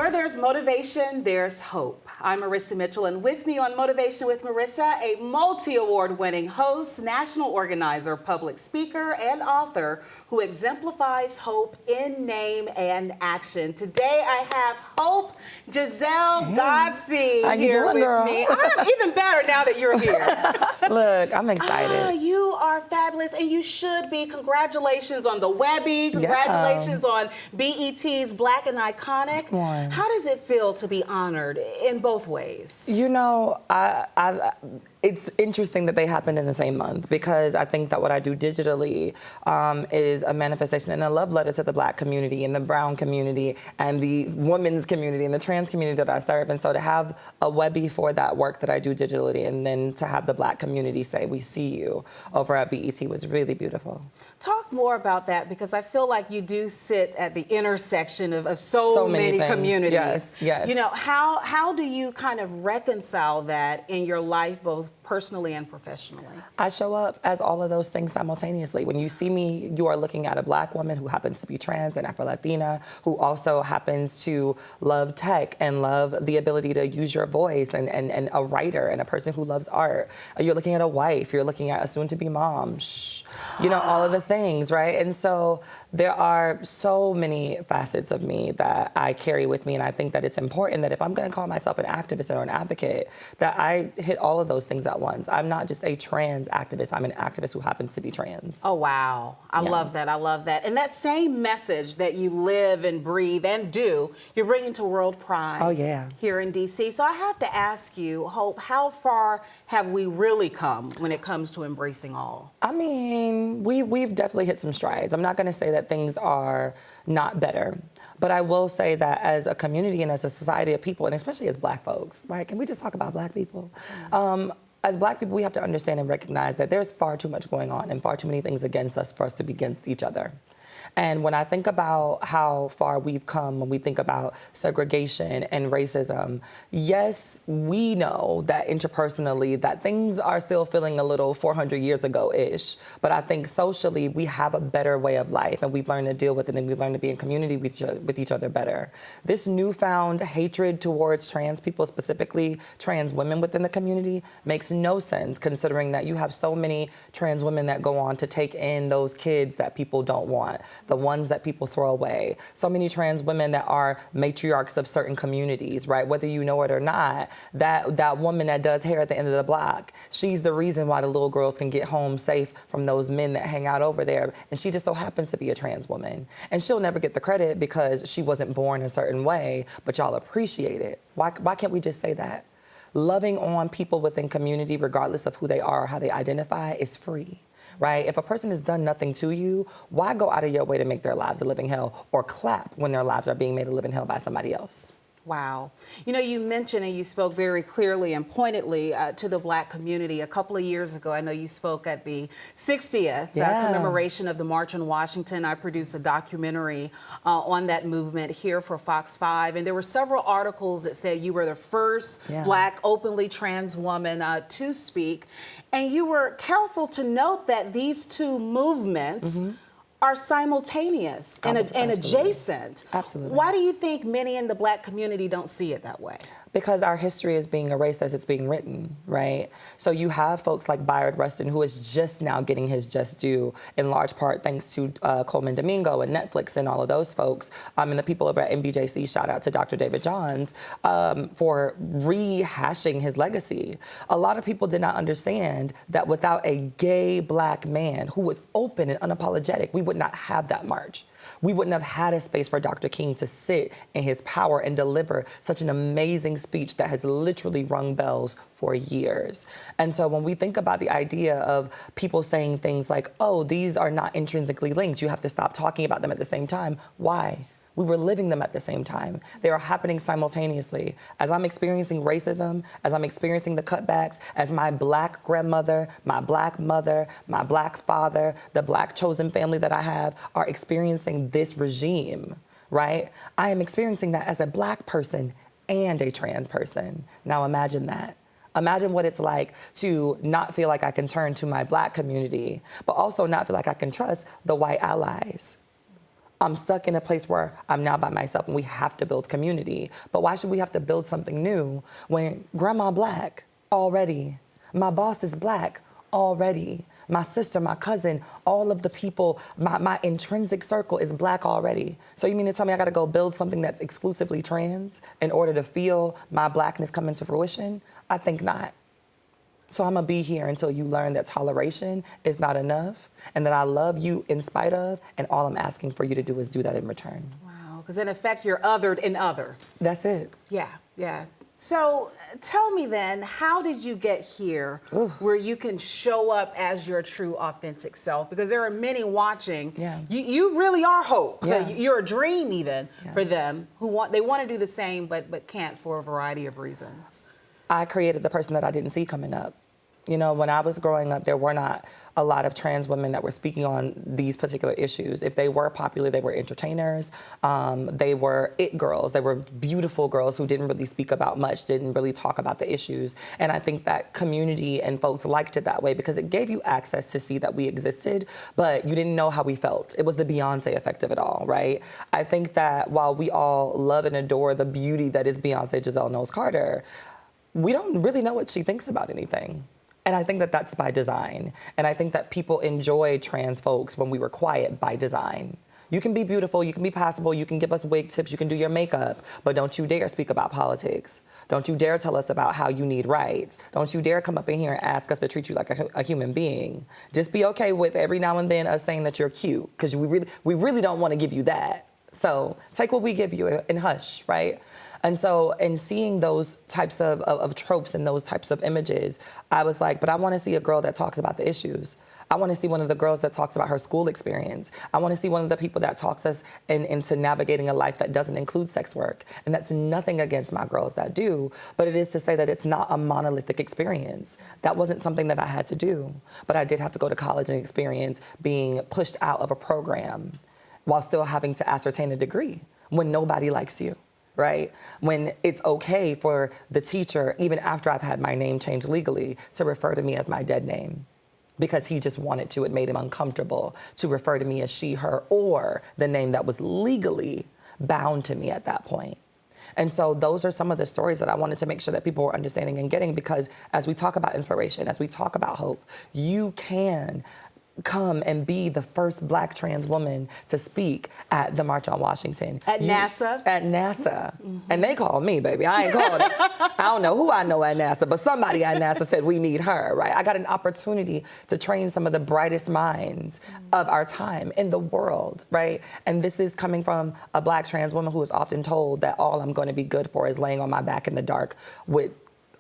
Where there's motivation, there's hope. I'm Marissa Mitchell, and with me on Motivation with Marissa, a multi-award winning host, national organizer, public speaker, and author who exemplifies hope in name and action. Today I have Hope Giselle-Godsey here with me. I'm even better now that you're here. Look, I'm excited. You are fabulous, and you should be. Congratulations on the WEBBY. Congratulations on BET's Black and Iconic. How does it feel to be honored in both ways? You know, it's interesting that they happened in the same month, because I think that what I do digitally is a manifestation and a love letter to the Black community and the brown community and the women's community and the trans community that I serve. And so to have a WEBBY for that work that I do digitally, and then to have the Black community say, "We see you," over at BET was really beautiful. Talk more about that, because I feel like you do sit at the intersection of so many communities. Yes, yes. You know, how do you kind of reconcile that in your life, both personally and professionally? I show up as all of those things simultaneously. When you see me, you are looking at a Black woman who happens to be trans and Afro-Latina, who also happens to love tech and love the ability to use your voice, and a writer and a person who loves art. You're looking at a wife, you're looking at a soon-to-be mom, you know, all of the things, right? And so there are so many facets of me that I carry with me, and I think that it's important that if I'm gonna call myself an activist or an advocate, that I hit all of those things at once. I'm not just a trans activist, I'm an activist who happens to be trans. Oh, wow. I love that, I love that. And that same message that you live and breathe and do, you're bringing to World Pride here in DC. So I have to ask you, Hope, how far have we really come when it comes to embracing all? I mean, we've definitely hit some strides. I'm not gonna say that things are not better, but I will say that as a community and as a society of people, and especially as Black folks, right? Can we just talk about Black people? As Black people, we have to understand and recognize that there's far too much going on and far too many things against us for us to be against each other. And when I think about how far we've come, when we think about segregation and racism, yes, we know that interpersonally that things are still feeling a little 400 years ago-ish. But I think socially we have a better way of life, and we've learned to deal with it, and we've learned to be in community with each other better. This newfound hatred towards trans people, specifically trans women within the community, makes no sense, considering that you have so many trans women that go on to take in those kids that people don't want, the ones that people throw away. So many trans women that are matriarchs of certain communities, right? Whether you know it or not, that woman that does hair at the end of the block, she's the reason why the little girls can get home safe from those men that hang out over there. And she just so happens to be a trans woman. And she'll never get the credit because she wasn't born a certain way, but y'all appreciate it. Why can't we just say that? Loving on people within community, regardless of who they are or how they identify, is free. Right? If a person has done nothing to you, why go out of your way to make their lives a living hell, or clap when their lives are being made a living hell by somebody else? Wow. You know, you mentioned and you spoke very clearly and pointedly to the Black community. A couple of years ago, I know you spoke at the 60th commemoration of the March on Washington. I produced a documentary on that movement here for Fox 5. And there were several articles that said you were the first Black openly trans woman to speak. And you were careful to note that these two movements are simultaneous and adjacent. Absolutely. Why do you think many in the Black community don't see it that way? Because our history is being erased as it's being written, right? So you have folks like Bayard Rustin, who is just now getting his just due, in large part thanks to Coleman Domingo and Netflix and all of those folks, and the people over at MBJC, shout out to Dr. David Johns, for rehashing his legacy. A lot of people did not understand that without a gay Black man who was open and unapologetic, we would not have that march. We wouldn't have had a space for Dr. King to sit in his power and deliver such an amazing speech that has literally rung bells for years. And so when we think about the idea of people saying things like, oh, these are not intrinsically linked, you have to stop talking about them at the same time, why? We were living them at the same time. They are happening simultaneously. As I'm experiencing racism, as I'm experiencing the cutbacks, as my Black grandmother, my Black mother, my Black father, the Black chosen family that I have are experiencing this regime, right? I am experiencing that as a Black person and a trans person. Now imagine that. Imagine what it's like to not feel like I can turn to my Black community, but also not feel like I can trust the white allies. I'm stuck in a place where I'm now by myself and we have to build community. But why should we have to build something new when grandma black already? My boss is black already. My sister, my cousin, all of the people, my intrinsic circle is black already. So you mean to tell me I gotta go build something that's exclusively trans in order to feel my blackness come into fruition? I think not. So I'm gonna be here until you learn that toleration is not enough and that I love you in spite of, and all I'm asking for you to do is do that in return. Wow, because in effect, you're othered in other. That's it. Yeah, yeah. So tell me then, how did you get here where you can show up as your true, authentic self? Because there are many watching. Yeah. You really are hope. Yeah. You're a dream even for them who want to do the same but can't for a variety of reasons. I created the person that I didn't see coming up. You know, when I was growing up, there were not a lot of trans women that were speaking on these particular issues. If they were popular, they were entertainers. They were it girls. They were beautiful girls who didn't really speak about much, didn't really talk about the issues. And I think that community and folks liked it that way because it gave you access to see that we existed, but you didn't know how we felt. It was the Beyonce effect of it all, right? I think that while we all love and adore the beauty that is Beyonce Giselle Knowles Carter, we don't really know what she thinks about anything. And I think that that's by design. And I think that people enjoy trans folks when we were quiet by design. You can be beautiful, you can be passable, you can give us wig tips, you can do your makeup, but don't you dare speak about politics. Don't you dare tell us about how you need rights. Don't you dare come up in here and ask us to treat you like a human being. Just be okay with every now and then us saying that you're cute, because we really don't want to give you that. So take what we give you and hush, right? And so in seeing those types of tropes and those types of images, I was like, but I want to see a girl that talks about the issues. I want to see one of the girls that talks about her school experience. I want to see one of the people that talks us into navigating a life that doesn't include sex work. And that's nothing against my girls that do, but it is to say that it's not a monolithic experience. That wasn't something that I had to do, but I did have to go to college and experience being pushed out of a program while still having to ascertain a degree when nobody likes you. Right? When it's okay for the teacher, even after I've had my name changed legally, to refer to me as my dead name because he just wanted to. It made him uncomfortable to refer to me as she, her, or the name that was legally bound to me at that point. And so those are some of the stories that I wanted to make sure that people were understanding and getting, because as we talk about inspiration, as we talk about hope, you can come and be the first Black trans woman to speak at the March on Washington. At NASA? At NASA. Mm-hmm. And they called me, baby. I ain't called it. I don't know who I know at NASA, but somebody at NASA said we need her, right? I got an opportunity to train some of the brightest minds of our time in the world, right? And this is coming from a Black trans woman who is often told that all I'm going to be good for is laying on my back in the dark with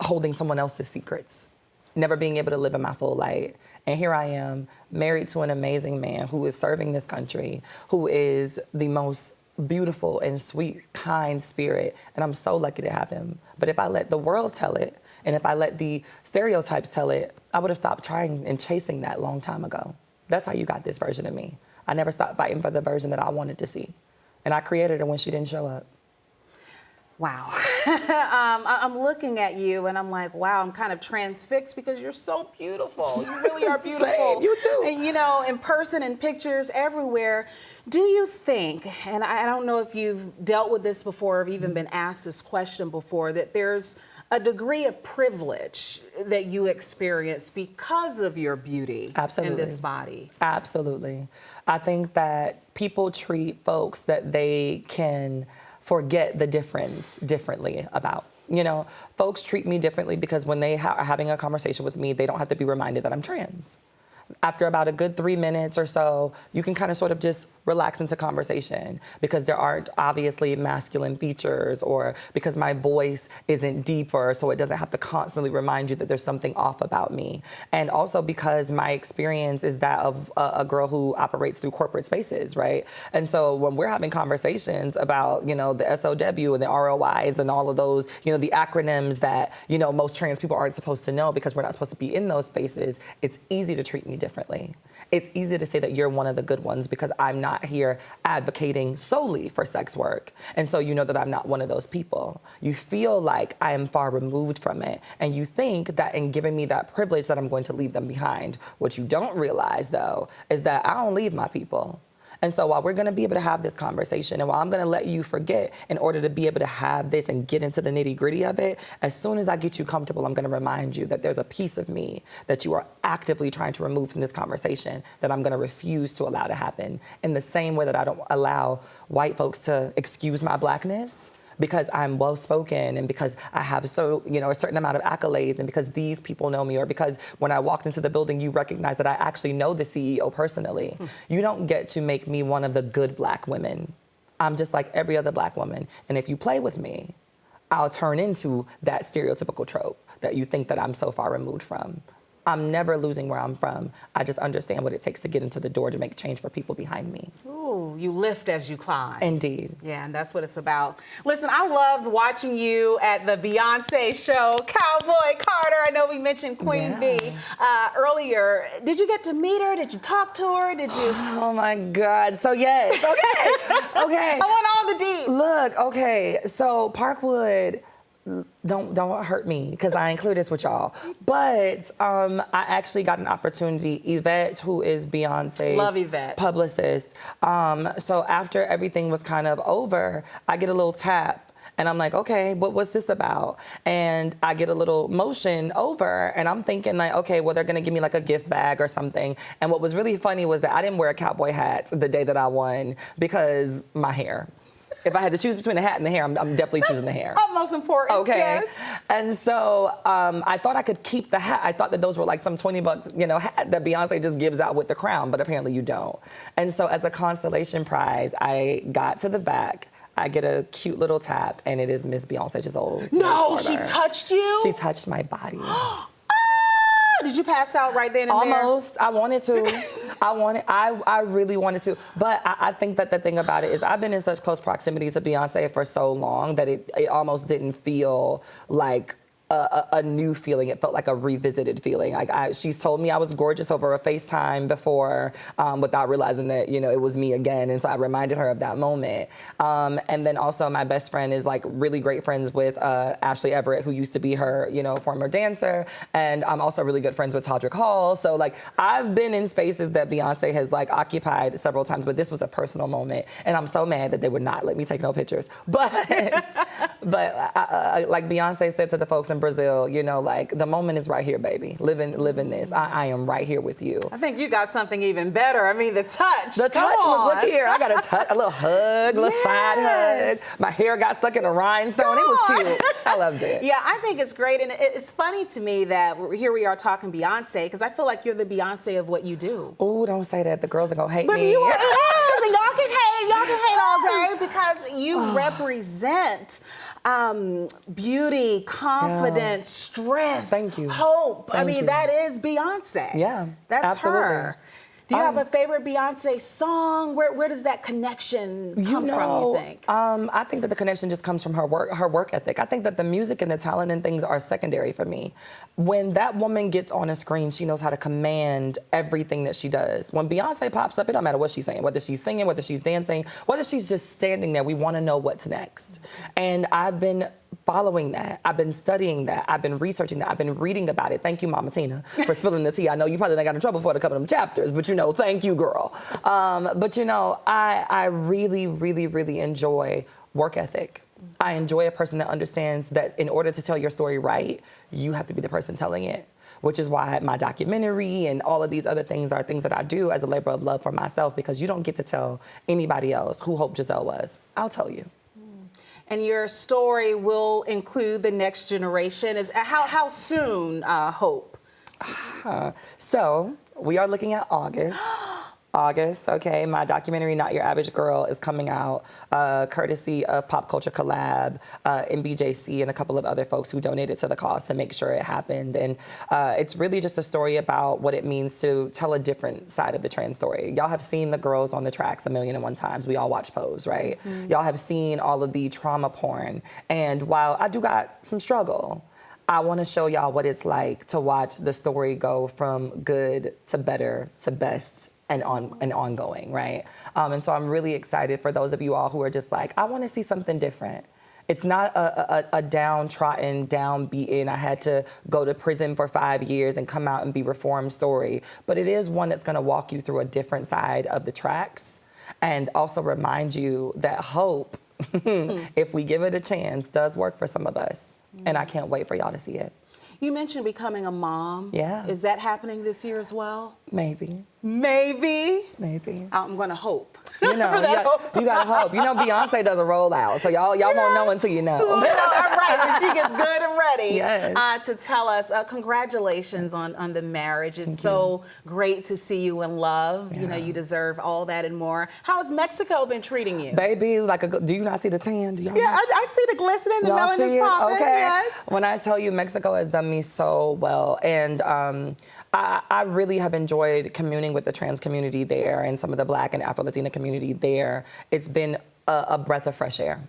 holding someone else's secrets, never being able to live in my full light. And here I am, married to an amazing man who is serving this country, who is the most beautiful and sweet, kind spirit. And I'm so lucky to have him. But if I let the world tell it, and if I let the stereotypes tell it, I would have stopped trying and chasing that long time ago. That's how you got this version of me. I never stopped fighting for the version that I wanted to see. And I created her when she didn't show up. Wow. I'm looking at you and I'm like, wow, I'm kind of transfixed because you're so beautiful. You really are beautiful. Same, you too. And you know, in person, in pictures, everywhere. Do you think, and I don't know if you've dealt with this before or even been asked this question before, that there's a degree of privilege that you experience because of your beauty in this body? Absolutely. I think that people treat folks that they can forget the difference differently about. You know, folks treat me differently because when they are having a conversation with me, they don't have to be reminded that I'm trans. After about a good 3 minutes or so, you can kind of sort of just relax into conversation because there aren't obviously masculine features, or because my voice isn't deeper, so it doesn't have to constantly remind you that there's something off about me. And also because my experience is that of a girl who operates through corporate spaces, right? And so when we're having conversations about, you know, the SOW and the ROIs and all of those, you know, the acronyms that, you know, most trans people aren't supposed to know because we're not supposed to be in those spaces, it's easy to treat me differently. It's easy to say that you're one of the good ones because I'm not here advocating solely for sex work. And so you know that I'm not one of those people. You feel like I am far removed from it. And you think that in giving me that privilege that I'm going to leave them behind. What you don't realize, though, is that I don't leave my people. And so while we're gonna be able to have this conversation, and while I'm gonna let you forget in order to be able to have this and get into the nitty gritty of it, as soon as I get you comfortable, I'm gonna remind you that there's a piece of me that you are actively trying to remove from this conversation that I'm gonna refuse to allow to happen. In the same way that I don't allow white folks to excuse my blackness, because I'm well-spoken and because I have a certain amount of accolades and because these people know me, or because when I walked into the building, you recognize that I actually know the CEO personally. You don't get to make me one of the good black women. I'm just like every other black woman. And if you play with me, I'll turn into that stereotypical trope that you think that I'm so far removed from. I'm never losing where I'm from. I just understand what it takes to get into the door to make change for people behind me. Ooh, you lift as you climb. Indeed. Yeah, and that's what it's about. Listen, I loved watching you at the Beyonce show, Cowboy Carter. I know we mentioned Queen Bee earlier. Did you get to meet her? Did you talk to her? Did you? Oh my God. So yes. Okay. Okay. I want all the deets. Look. Okay. So Parkwood. Don't hurt me because I include this with y'all. But I actually got an opportunity. Yvette, who is Beyonce's Love Yvette. publicist. So after everything was kind of over, I get a little tap. And I'm like, okay, what's this about? And I get a little motion over, and I'm thinking like, okay, well, they're gonna give me like a gift bag or something. And what was really funny was that I didn't wear a cowboy hat the day that I won because my hair. If I had to choose between the hat and the hair, I'm definitely choosing the hair. Utmost important. Okay. Yes. And so I thought I could keep the hat. I thought that those were like some $20, hat that Beyonce just gives out with the crown, but apparently you don't. And so as a constellation prize, I got to the back. I get a cute little tap, and it is Miss Beyonce Giselle. No, she touched you? She touched my body. Did you pass out right then and Almost. I wanted to. I really wanted to. But I think that the thing about it is I've been in such close proximity to Beyonce for so long that it almost didn't feel like a new feeling. It felt like a revisited feeling. Like she's told me I was gorgeous over a FaceTime before, without realizing that it was me again. And so I reminded her of that moment. And then also my best friend is like really great friends with Ashley Everett, who used to be her former dancer. And I'm also really good friends with Todrick Hall. So like I've been in spaces that Beyonce has like occupied several times, but this was a personal moment. And I'm so mad that they would not let me take no pictures. But like Beyonce said to the folks in Brazil, like the moment is right here, baby. Living this. I am right here with you. I think you got something even better. I mean, the touch. The touch was, look here. I got a little hug, a little side hug. My hair got stuck in a rhinestone. It was cute. I loved it. Yeah, I think it's great. And it's funny to me that here we are talking Beyonce, because I feel like you're the Beyonce of what you do. Oh, don't say that. The girls are going to hate but me. You are, and y'all can hate all day because you represent beauty, confidence, strength, Thank you. hope. Thank I mean, you. that is Beyonce. Yeah, That's absolutely. her. Do you have a favorite Beyonce song? Where does that connection come from, you think? I think that the connection just comes from her work ethic. I think that the music and the talent and things are secondary for me. When that woman gets on a screen, she knows how to command everything that she does. When Beyonce pops up, it don't matter what she's saying, whether she's singing, whether she's dancing, whether she's just standing there, we want to know what's next. And I've been following that. I've been studying that. I've been researching that. I've been reading about it. Thank you, Mama Tina, for spilling the tea. I know you probably done got in trouble for a couple of them chapters, but thank you, girl. But I really, really, really enjoy work ethic. I enjoy a person that understands that in order to tell your story right, you have to be the person telling it, which is why my documentary and all of these other things are things that I do as a labor of love for myself, because you don't get to tell anybody else who Hope Giselle was. I'll tell you. And your story will include the next generation. How soon, Hope? So we are looking at August. Okay. My documentary, Not Your Average Girl, is coming out courtesy of Pop Culture Collab, MBJC, and a couple of other folks who donated to the cause to make sure it happened. And it's really just a story about what it means to tell a different side of the trans story. Y'all have seen the girls on the tracks 1,000,001 times. We all watch Pose, right? Mm-hmm. Y'all have seen all of the trauma porn. And while I do got some struggle, I want to show y'all what it's like to watch the story go from good to better to best and ongoing, right? And so I'm really excited for those of you all who are just like, I want to see something different. It's not a downtrodden, downbeaten, I had to go to prison for 5 years and come out and be reformed story, but it is one that's going to walk you through a different side of the tracks. and also remind you that hope, if we give it a chance, does work for some of us. And I can't wait for y'all to see it. You mentioned becoming a mom. Yeah. Is that happening this year as well? Maybe. Maybe. Maybe. I'm going to hope. You know, you gotta hope. You know, Beyonce does a rollout, so y'all won't know until you know. All right, when she gets good and ready Yes. to tell us. Congratulations on the marriage. It's so great to see you in love. Yeah. You know, you deserve all that and more. How has Mexico been treating you? Baby, do you not see the tan? Do y'all Yeah, not I see the glistening, the Y'all melanin's see it? popping. Okay. Yes. When I tell you Mexico has done me so well, and I really have enjoyed communing with the trans community there and some of the Black and Afro-Latina community there. It's been a breath of fresh air.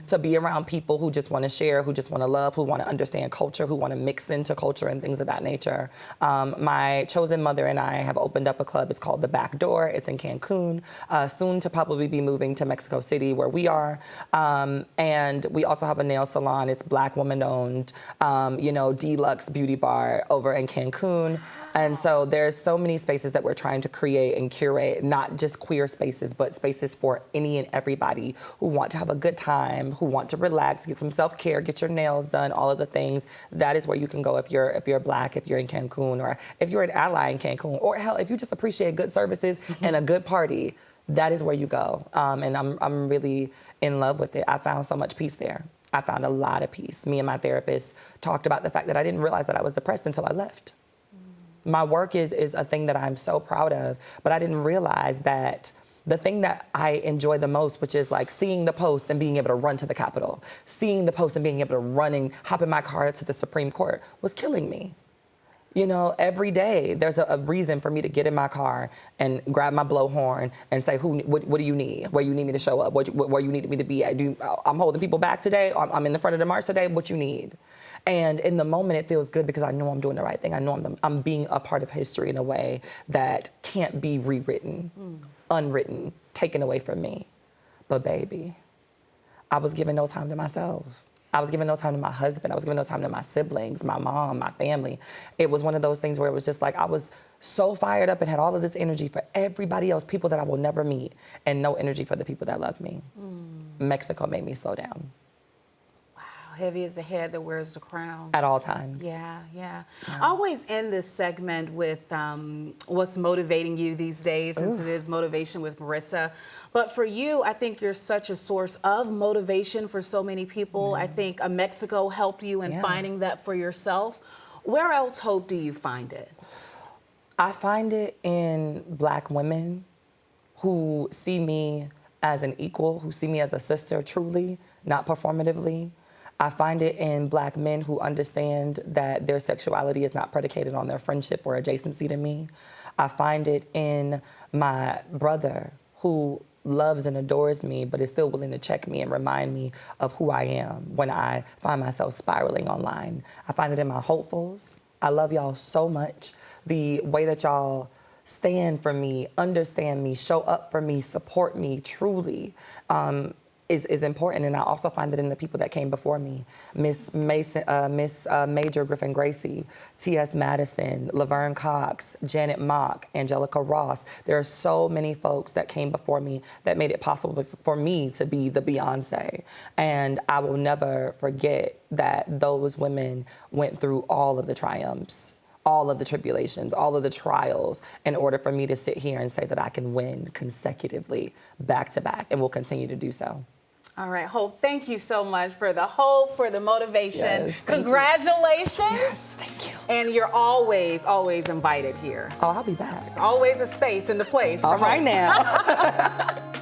To be around people who just want to share, who just want to love, who want to understand culture, who want to mix into culture and things of that nature. My chosen mother and I have opened up a club. It's called The Back Door. It's in Cancun. Soon to probably be moving to Mexico City, where we are. And we also have a nail salon. It's Black woman owned, deluxe beauty bar over in Cancun. And so there's so many spaces that we're trying to create and curate, not just queer spaces, but spaces for any and everybody who want to have a good time, who want to relax, get some self-care, get your nails done, all of the things. That is where you can go if you're Black, if you're in Cancun, or if you're an ally in Cancun, or hell, if you just appreciate good services and a good party. That is where you go. And I'm really in love with it. I found so much peace there. I found a lot of peace. Me and my therapist talked about the fact that I didn't realize that I was depressed until I left. My work is a thing that I'm so proud of, but I didn't realize that the thing that I enjoy the most, which is like seeing the post and being able to run to the Capitol, seeing the post and being able to run and hop in my car to the Supreme Court, was killing me. You know, every day there's a reason for me to get in my car and grab my blowhorn and say, what do you need? Where you need me to show up? Where you need me to be at? I'm holding people back today. I'm in the front of the march today. What you need? And in the moment, it feels good because I know I'm doing the right thing. I know I'm being a part of history in a way that can't be rewritten, unwritten, taken away from me. But baby, I was giving no time to myself. I was giving no time to my husband. I was giving no time to my siblings, my mom, my family. It was one of those things where it was just like I was so fired up and had all of this energy for everybody else, people that I will never meet, and no energy for the people that love me. Mexico made me slow down. Heavy is the head that wears the crown. At all times. Yeah. I always end this segment with what's motivating you these days, since it is Motivation with Marissa. But for you, I think you're such a source of motivation for so many people. I think Mexico helped you in finding that for yourself. Where else, Hope, do you find it? I find it in Black women who see me as an equal, who see me as a sister truly, not performatively. I find it in Black men who understand that their sexuality is not predicated on their friendship or adjacency to me. I find it in my brother who loves and adores me, but is still willing to check me and remind me of who I am when I find myself spiraling online. I find it in my hopefuls. I love y'all so much. The way that y'all stand for me, understand me, show up for me, support me truly, is important. And I also find it in the people that came before me. Miss Major Griffin Gracie, T.S. Madison, Laverne Cox, Janet Mock, Angelica Ross. There are so many folks that came before me that made it possible for me to be the Beyonce. And I will never forget that those women went through all of the triumphs, all of the tribulations, all of the trials, in order for me to sit here and say that I can win consecutively, back to back, and will continue to do so. All right, Hope, thank you so much for the hope, for the motivation. Yes, Congratulations. Yes, thank you. And you're always, always invited here. Oh, I'll be back. There's always a space in the place. All right now.